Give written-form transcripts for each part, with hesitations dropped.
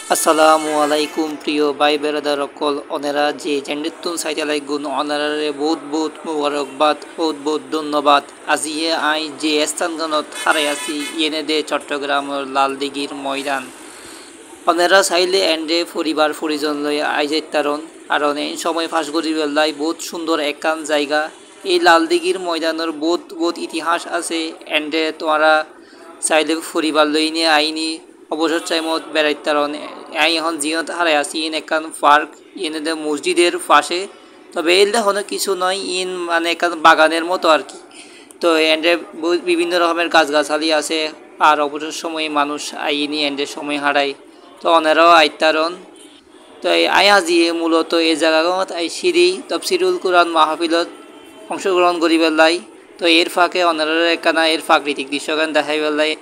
আসসালামু আলাইকুম প্রিয় ভাই বেরাদার অকল অনেরা যে জেন্ডিতুন সাইতে লাইগুন অনারারে বহুত বহুত মুবারকবাদ বহুত বহুত ধন্যবাদ আজিয়ে আই যে স্থানগণত হারাই আছি ইয়েনে দে চট্টগ্রামের লালদিঘির ময়দান অনেরা চাইলে এন্ডে পরিবার পরিজন লই আই যাইতারন কারণ এই সময় ফাঁস করি বেলায় বহুত সুন্দর একান জায়গা এই লালদিঘির ময়দানের বহুত বহুত ইতিহাস আছে এন্ডে তোমরা চাইলে পরিবার লই নিয়ে আইনি অবসর টাইমত বেড়াইতারন আই এখন জিয়ত হারাই আছি ইন একান পার্ক ইন মসজিদের পাশে তবে এর দেখো কিছু নয় ইন মানে একান বাগানের মতো আর কি তো এন্ডে বিভিন্ন রকমের গাছগাছালি আছে আর অবসর সময়ে মানুষ আইনি এন্ডের সময় হারায় তো অনেরাও আইতারন তো আই আজি মূলত এই জায়গাগত আই সিঁড়ি তফসিরুল কুরআন মাহফিলত অংশগ্রহণ করি পেলাই তো এর ফাঁকে অনেরার একখানা এর প্রাকৃতিক দৃশ্যগান দেখাই পেলাই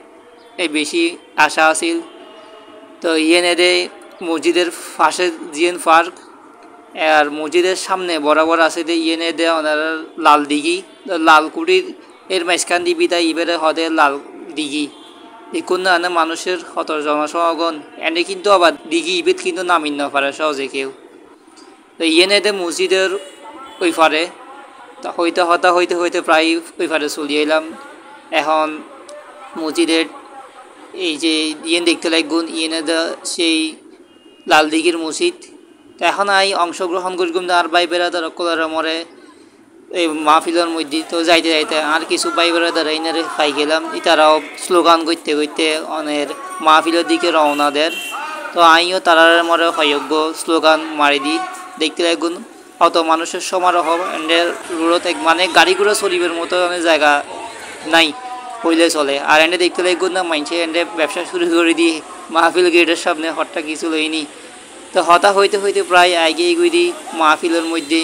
এই বেশি আশা আছিল তো ইয়েনেরে মসজিদের পাশে জিএন পার্ক আর মসজিদের সামনে বরাবর আছে যে ইয়েনে দে ওনারা লাল দিঘি লালকুড়ির এর মাঝখান দিবি তাই ইবেরে হদে লাল দিঘি এখন না মানুষের হত জনসমাগম এনে কিন্তু আবার দিঘি ইবেদ কিন্তু নামিন না পারে সহজে কেউ তো ইয়েনে দে মসজিদের ওই পারে হইতে হইতে প্রায় ওই পারে চলি এলাম এখন মসজিদের এই যে ইয়েন দেখতে লাগুন ইয়েনে দে সেই লাল দিঘির মসজিদ এখন আই অংশগ্রহণ করি আর ভাই বেড়াদার কলার মরে এই মাহফিলের মধ্যে তো যাইতে যাইতে আর কিছু ভাই বেড়াদার ইনারে পাই গেলাম তারাও স্লোগান করতে করতে অনেক মাহফিলের দিকে রওনা দেয় তো আইও তারার মরে সহযোগ্য স্লোগান মারি দিই দেখতে লাগুন অত মানুষের সমারোহ এন্ডের রোড এক মানে গাড়ি ঘোড়া চলিবের মতো জায়গা নাই হইলে চলে আর এন্ডে দেখতে লাগুন না মাইনছে এন্ডে ব্যবসা শুরু করে দিই মাহফিল গেটের সামনে হঠাৎ কিছু লইনি তো হতা হইতে হইতে প্রায় আগে এগুই মাহফিলের মধ্যে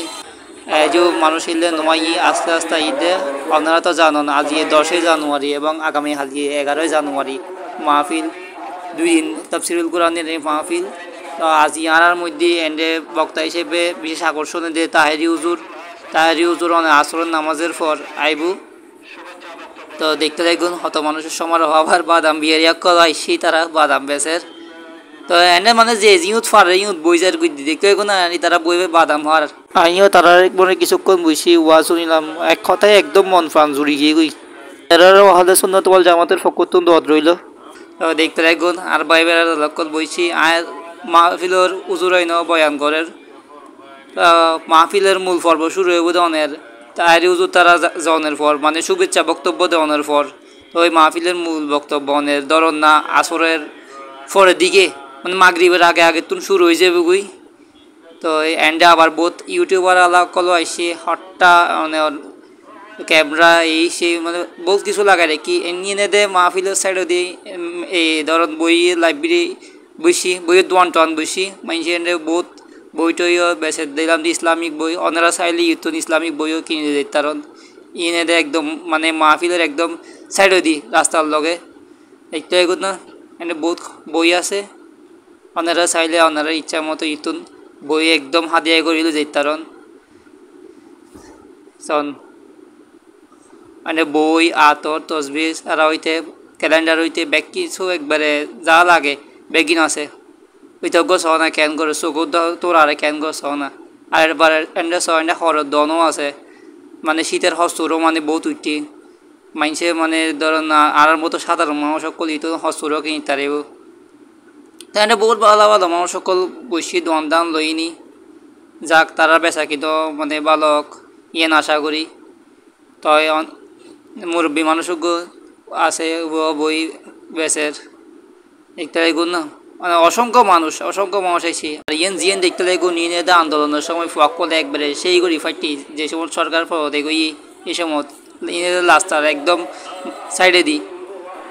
যে মানুষ এলে নমাই আস্তে আস্তে ঈদে আপনারা তো জানুন আজ 10 জানুয়ারি এবং আগামী হালকি 11 জানুয়ারি মাহফিল 2 দিন তাফসিরুল কুরআনের এই মাহফিল তো আজ ইয়ার মধ্যে এন্ডে বক্তা হিসেবে বিশেষ আকর্ষণ দিয়ে তাহেরি হুজুর অনেক আসরের নামাজের পর আইবু তো দেখতে দেখুন হত মানুষের সমারোহ আবার বাদাম বিয়ারিয়া কলাই সেই তারা বাদাম বেচের তো এনে মানে যে ইউথ ফারে ইউথ বইজার গুদি দেখতে কোনো আনি তারা বইবে বাদাম হওয়ার আমিও তারা একবারে কিছুক্ষণ বসি ওয়া শুনিলাম এক কথায় একদম মন প্রাণ জুড়ি গিয়ে গই এরারও হলে সুন্নাত ওয়াল জামাতের ফকতুন দোয়া রইল তো দেখতে লাগুন আর ভাই বেড়ার লক্ষ্য বইছি আর মাহফিলের উজুরাই ন বয়ান করের মাহফিলের মূল পর্ব শুরু হইব দেওয়ানের তাহারি উজুর তারা জনের পর মানে শুভেচ্ছা বক্তব্য দেওয়ানোর পর তো ওই মাহফিলের মূল বক্তব্য অনের ধরন না আসরের পরের দিকে মানে মাগরিবের আগে তুন শুরু হয়ে যাবে গুই তো এন্ডে আবার বহুত ইউটিউবার আলা কলো আইসে হট্টা মানে ক্যামেরা এই সেই মানে বহুত কিছু লাগাই কি এনে দে মাহফিলের সাইডে দিয়ে এই ধরন বই লাইব্রেরি বসি বইয়ের দোয়ান টোয়ান বসি মানুষের এন্ডে বহুত বই টইও বেছে দিলাম যে ইসলামিক বই অনেরা চাইলে ইউতুন ইসলামিক বইও কিনে দিত কারণ ইনে দে একদম মানে মাহফিলের একদম সাইডে দি রাস্তার লগে দেখতে এগুত না এনে বহুত বই আছে ওনারা চাইলে ওনারা ইচ্ছা মতো ইতুন বই একদম হাদিয়া করিল যেতারন সন মানে বই আতর তসবিহ আর হইতে ক্যালেন্ডার হইতে ব্যাগ কিছু একবারে যা লাগে বেগিন আছে ওইটা গো সহনা ক্যান করে চকুর তোর আরে ক্যান গো সহনা আর এবার এন্ডে সহনা হরর দনও আছে মানে শীতের হস্তরও মানে বহুত উঠি মাইনসে মানে ধরেন আর মতো সাধারণ মানুষ সকল ইতো হস্তরও কিনি তারেব তাই বহুত ভালো ভালো মানুষ সকল বসি দোয়ান দান লইনি যাক তারা বেচা কিন্তু মানে বালক ইয়েন আশা করি তই মুরব্বী মানুষজ্ঞ আছে বই বেচের দেখতে লাগুন না মানে অসংখ্য মানুষ আইসি আর ইয়েন জিয়েন দেখতে লাগুন ইয়ে আন্দোলনের সময় ফকল একবারে সেই করি ফাইটি যে সময় সরকার দেখি এই সময় লাস্টার একদম সাইডে দিই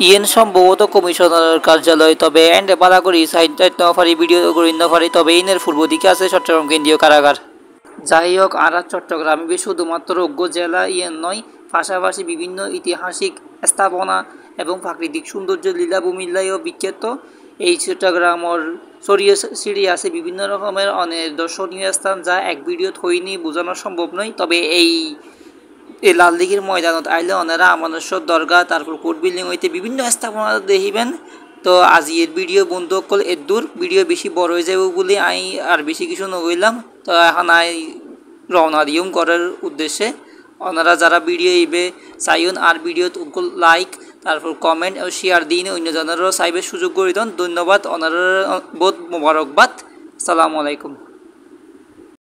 ইয়েন সম্ভবত কমিশনারের কার্যালয় তবে এন্ডে পালা করি সাইড নফারি ভিডিও করি নফারি তবে ইনের পূর্ব দিকে আছে চট্টগ্রাম কেন্দ্রীয় কারাগার যাই হোক আর চট্টগ্রামে শুধুমাত্র অজ্ঞ জেলা ইয়েন নয় পাশাপাশি বিভিন্ন ঐতিহাসিক স্থাপনা এবং প্রাকৃতিক সৌন্দর্য লীলাভূমিল্লায়ও বিখ্যাত এই চট্টগ্রামের ছড়িয়ে ছিড়িয়ে আছে বিভিন্ন রকমের অনেক দর্শনীয় স্থান যা এক ভিডিওত হইনি বোঝানো সম্ভব নয় তবে এই লালদিঘির ময়দানত আইলে ওনারা আমাদের দরগা তারপর কোর্ট বিল্ডিং হইতে বিভিন্ন স্থাপনা দেখিবেন তো আজিয়ের ভিডিও বন্ধু সকল এদূর ভিডিও বেশি বড় হয়ে যাবে বলে আই আর বেশি কিছু নগইলাম। তো এখন আই রওনা দিউম করার উদ্দেশ্যে। ওনারা যারা ভিডিও এইবে চাইন আর ভিডিও লাইক তারপর কমেন্ট ও শেয়ার দিন অন্যজনেরও চাইবে সুযোগ করে দেন। ধন্যবাদ, ওনারা বহুত মোবারকবাদ। আসসালামু আলাইকুম।